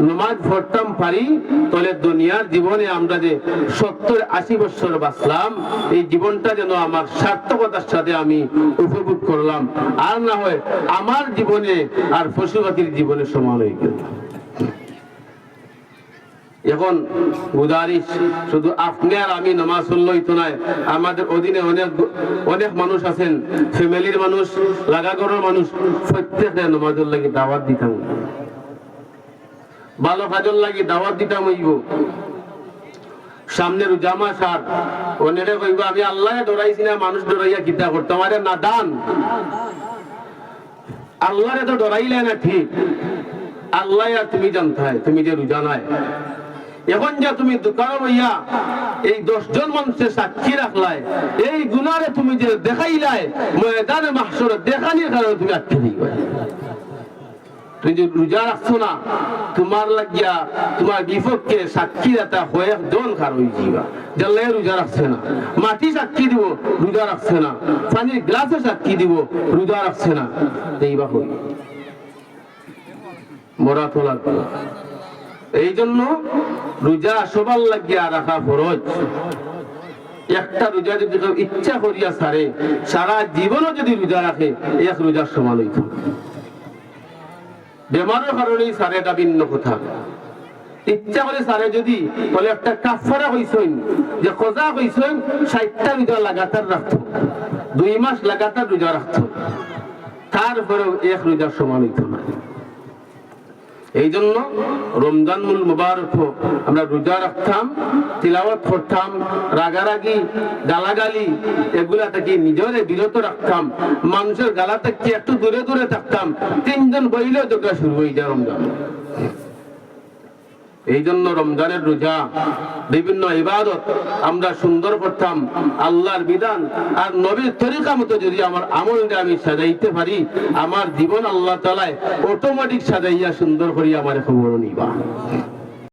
নামাজ পড়তাম পারি, তাহলে দুনিয়ার জীবনে আমরা যে 70-80 বছর বাঁচলাম, এই জীবনটা যেন আমার সার্থকতার সাথে আমি উপভোগ করলাম, আর না হয় আমার জীবনে আর পশু পাখির জীবনে সমান হয়ে গেল। এখন গুজারিশ, শুধু আপনি আর আমি নামাজ পড়লেই তো নয়, আমাদের অধীনে অনেক মানুষ আছেন, ফ্যামিলির মানুষ, লাগাগড়ের মানুষ, প্রত্যেকে নামাজের লাগি দাওয়াত দিতাম, ভালো কাজের লাগি দাওয়াত দিতাম হইব। সামনে রোজা মাস, আর অনেকে কইব আমি আল্লাহ ডরাইছি না, মানুষ ডরাইয়া কিতা করতাম, আরে নাদান, আল্লাহরে তো ডরাইলে না, ঠিক আল্লাহ আর তুমি জানতে হয়, তুমি যে রোজা নাই। এখন যা তুমি দোকান হইয়া এই 10 জন মানুষের সাক্ষী রাখলাই, এই গুনারে তুমি যে দেখাইলাই ময়দানে মাহশরে দেখানির কারণে তুমি আটকে দিবা। তুমি যে রোজা রাখছো না, তোমার লাগিয়া তোমার বিপক্ষে সাক্ষী দাতা হয়ে জন খার হয়ে যাবা, জানলে রোজা রাখছে না। মাটি সাক্ষী দিব, রোজা রাখছে না। পানির গ্লাসে সাক্ষী দিব, রোজা রাখছে না। এইবা হই মরা তোলা। এই জন্য রোজা সবার লাগিয়া রাখা ফরজ। একটা রোজা যদি ইচ্ছা করিয়া সারে, সারা জীবনও যদি রোজা রাখে, এক রোজার সমান হইত। বেমারের কারণেই সারে, এটা ভিন্ন কথা। ইচ্ছা করে সারে যদি, তাহলে একটা কাফারা হইছেন, যে খোঁজা হইছেন 60টা রোজা লাগাতার রাখতো, 2 মাস লাগাতার রোজা রাখতো, তারপরেও এক রোজার সমান হইত না। এই জন্য রমজানুল মুবারক আমরা রোজা রাখতাম, তিলাওয়াত করতাম, রাগারাগি গালাগালি এগুলা থেকে নিজেরে বিরত রাখতাম, মানুষের গালা থেকে একটু দূরে দূরে থাকতাম। 3 জন বইলেও যোগা শুরু হয়ে যায় রমজান। এই জন্য রমজানের রোজা, বিভিন্ন ইবাদত আমরা সুন্দর করতাম, আল্লাহর বিধান আর নবীর তরিকা মতো যদি আমার আমলটা আমি সাজাইতে পারি, আমার জীবন আল্লাহ তাআলা অটোমেটিক সাজাইয়া সুন্দর করিয়া আমার খবর নিবা।